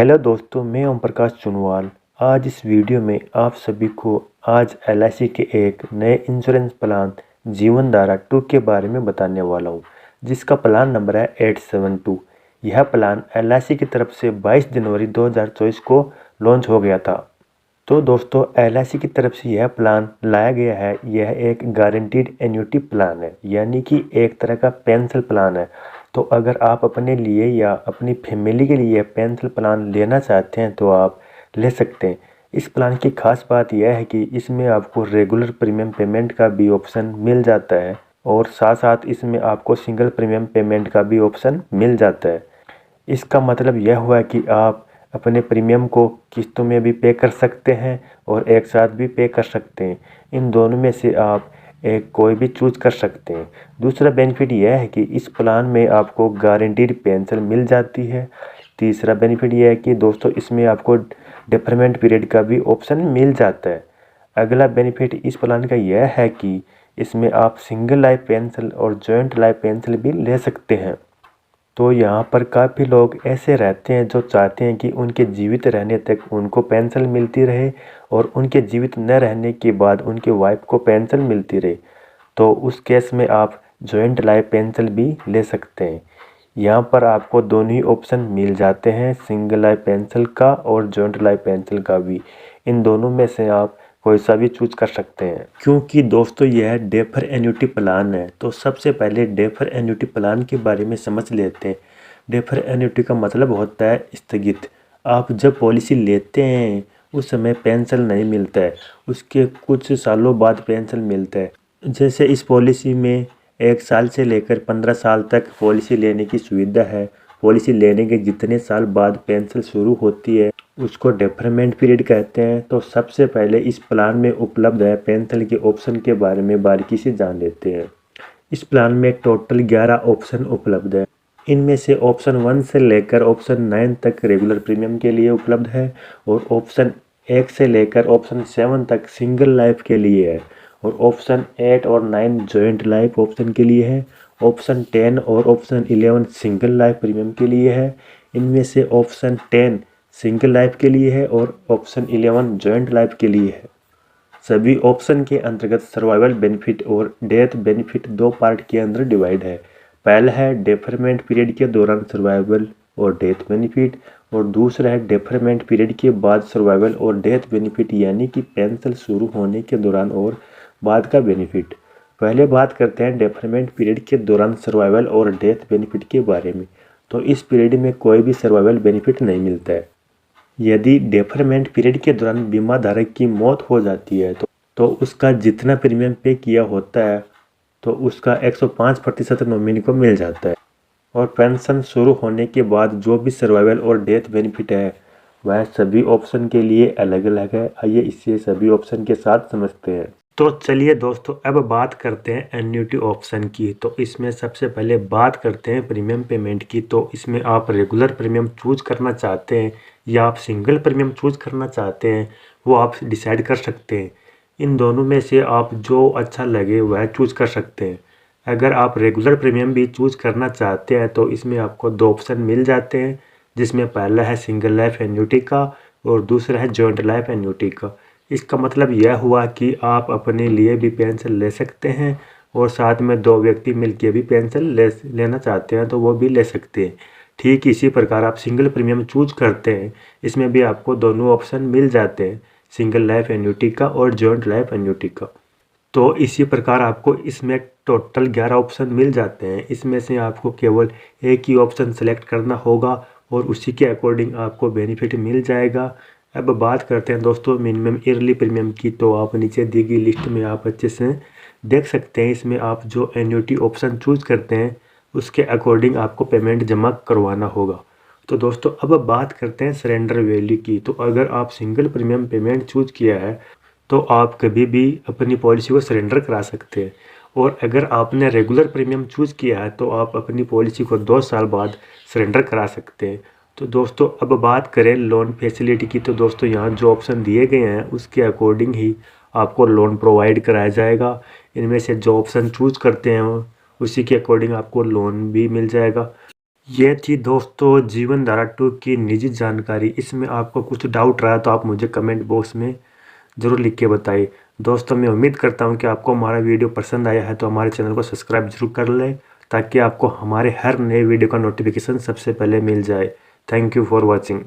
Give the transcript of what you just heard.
Hello दोस्तों, मैं ओम प्रकाश चुनवाल। आज इस वीडियो में आप सभी को आज एलआईसी के एक नए इंश्योरेंस प्लान जीवन धारा 2 के बारे में बताने वाला हूं, जिसका प्लान नंबर है 872। यह प्लान एलआईसी की तरफ से 22 जनवरी 2024 को लॉन्च हो गया था। तो दोस्तों, एलआईसी की तरफ से यह प्लान लाया गया है। यह एक गारंटीड एन्युटी प्लान है, यानी कि एक तरह का पेंशन प्लान है। तो अगर आप अपने लिए या अपनी फैमिली के लिए पेंशन प्लान लेना चाहते हैं तो आप ले सकते हैं। इस प्लान की खास बात यह है कि इसमें आपको रेगुलर प्रीमियम पेमेंट का भी ऑप्शन मिल जाता है और साथ साथ इसमें आपको सिंगल प्रीमियम पेमेंट का भी ऑप्शन मिल जाता है। इसका मतलब यह हुआ कि आप अपने प्रीमियम को किस्तों में भी पे कर सकते हैं और एक साथ भी पे कर सकते हैं। इन दोनों में से आप एक कोई भी चूज कर सकते हैं। दूसरा बेनिफिट यह है कि इस प्लान में आपको गारंटीड पेंशन मिल जाती है। तीसरा बेनिफिट यह है कि दोस्तों, इसमें आपको डिफरमेंट पीरियड का भी ऑप्शन मिल जाता है। अगला बेनिफिट इस प्लान का यह है कि इसमें आप सिंगल लाइफ पेंशन और जॉइंट लाइफ पेंशन भी ले सकते हैं। तो यहाँ पर काफ़ी लोग ऐसे रहते हैं जो चाहते हैं कि उनके जीवित रहने तक उनको पेंशन मिलती रहे और उनके जीवित न रहने के बाद उनके वाइफ को पेंशन मिलती रहे। तो उस केस में आप जॉइंट लाइफ पेंशन भी ले सकते हैं। यहाँ पर आपको दोनों ही ऑप्शन मिल जाते हैं, सिंगल लाइफ पेंशन का और जॉइंट लाइफ पेंशन का भी। इन दोनों में से आप कोई सा भी चूज कर सकते हैं। क्योंकि दोस्तों, यह डेफर एन्युटी प्लान है, तो सबसे पहले डेफर एन्युटी प्लान के बारे में समझ लेते हैं। डेफर एन्युटी का मतलब होता है स्थगित। आप जब पॉलिसी लेते हैं उस समय पेंशन नहीं मिलता है, उसके कुछ सालों बाद पेंशन मिलता है। जैसे इस पॉलिसी में 1 साल से लेकर 15 साल तक पॉलिसी लेने की सुविधा है। पॉलिसी लेने के जितने साल बाद पेंशन शुरू होती है उसको डेफरमेंट पीरियड कहते हैं। तो सबसे पहले इस प्लान में उपलब्ध है पेंशन के ऑप्शन के बारे में बारीकी से जान लेते हैं। इस प्लान में टोटल 11 ऑप्शन उपलब्ध है। इनमें से ऑप्शन 1 से लेकर ऑप्शन 9 तक रेगुलर प्रीमियम के लिए उपलब्ध है और ऑप्शन 1 से लेकर ऑप्शन 7 तक सिंगल लाइफ के लिए है और ऑप्शन 8 और 9 जॉइंट लाइफ ऑप्शन के लिए है। ऑप्शन 10 और ऑप्शन 11 सिंगल लाइफ प्रीमियम के लिए है। इनमें से ऑप्शन 10 सिंगल लाइफ के लिए है और ऑप्शन 11 जॉइंट लाइफ के लिए है। सभी ऑप्शन के अंतर्गत सर्वाइवल बेनिफिट और डेथ बेनिफिट 2 पार्ट के अंदर डिवाइड है। पहला है डेफरमेंट पीरियड के दौरान सर्वाइवल और डेथ बेनिफिट और दूसरा है डेफरमेंट पीरियड के बाद सर्वाइवल और डेथ बेनिफिट, यानी कि पेंशन शुरू होने के दौरान और बाद का बेनिफिट। पहले बात करते हैं डेफरमेंट पीरियड के दौरान सर्वाइवल और डेथ बेनिफिट के बारे में। तो इस पीरियड में कोई भी सर्वाइवल बेनिफिट नहीं मिलता है। यदि डेफरमेंट पीरियड के दौरान बीमा धारक की मौत हो जाती है तो उसका जितना प्रीमियम पे किया होता है तो उसका 105% नॉमिनी को मिल जाता है। और पेंशन शुरू होने के बाद जो भी सर्वाइवल और डेथ बेनिफिट है वह सभी ऑप्शन के लिए अलग अलग है। आइए इसे सभी ऑप्शन के साथ समझते हैं। तो चलिए दोस्तों, अब बात करते हैं एन्युटी ऑप्शन की। तो इसमें सबसे पहले बात करते हैं प्रीमियम पेमेंट की। तो इसमें आप रेगुलर प्रीमियम चूज करना चाहते हैं या आप सिंगल प्रीमियम चूज करना चाहते हैं, वो आप डिसाइड कर सकते हैं। इन दोनों में से आप जो अच्छा लगे वह चूज कर सकते हैं। अगर आप रेगुलर प्रीमियम भी चूज करना चाहते हैं तो इसमें आपको 2 ऑप्शन मिल जाते हैं, जिसमें पहला है सिंगल लाइफ एन्युटी का और दूसरा है जॉइंट लाइफ एन्युटी का। इसका मतलब यह हुआ कि आप अपने लिए भी पेंशन ले सकते हैं और साथ में 2 व्यक्ति मिलकर भी पेंशन लेना चाहते हैं तो वो भी ले सकते हैं। ठीक इसी प्रकार आप सिंगल प्रीमियम चूज करते हैं, इसमें भी आपको दोनों ऑप्शन मिल जाते हैं, सिंगल लाइफ एन्युटी का और जॉइंट लाइफ एन्युटी का। तो इसी प्रकार आपको इसमें टोटल 11 ऑप्शन मिल जाते हैं। इसमें से आपको केवल एक ही ऑप्शन सेलेक्ट करना होगा और उसी के अकॉर्डिंग आपको बेनिफिट मिल जाएगा। अब बात करते हैं दोस्तों मिनिमम ईयरली प्रीमियम की। तो आप नीचे दी गई लिस्ट में आप अच्छे से देख सकते हैं। इसमें आप जो एन्युटी ऑप्शन चूज करते हैं उसके अकॉर्डिंग आपको पेमेंट जमा करवाना होगा। तो दोस्तों, अब बात करते हैं सरेंडर वैल्यू की। तो अगर आप सिंगल प्रीमियम पेमेंट चूज किया है तो आप कभी भी अपनी पॉलिसी को सरेंडर करा सकते हैं। और अगर आपने रेगुलर प्रीमियम चूज किया है तो आप अपनी पॉलिसी को 2 साल बाद सरेंडर करा सकते हैं। तो दोस्तों, अब बात करें लोन फैसिलिटी की। तो दोस्तों, यहाँ जो ऑप्शन दिए गए हैं उसके अकॉर्डिंग ही आपको लोन प्रोवाइड कराया जाएगा। इनमें से जो ऑप्शन चूज करते हैं उसी के अकॉर्डिंग आपको लोन भी मिल जाएगा। ये थी दोस्तों जीवन धारा 2 की निजी जानकारी। इसमें आपको कुछ डाउट रहा तो आप मुझे कमेंट बॉक्स में ज़रूर लिख के बताइए। दोस्तों मैं उम्मीद करता हूँ कि आपको हमारा वीडियो पसंद आया है तो हमारे चैनल को सब्सक्राइब जरूर कर लें ताकि आपको हमारे हर नए वीडियो का नोटिफिकेशन सबसे पहले मिल जाए। Thank you for watching.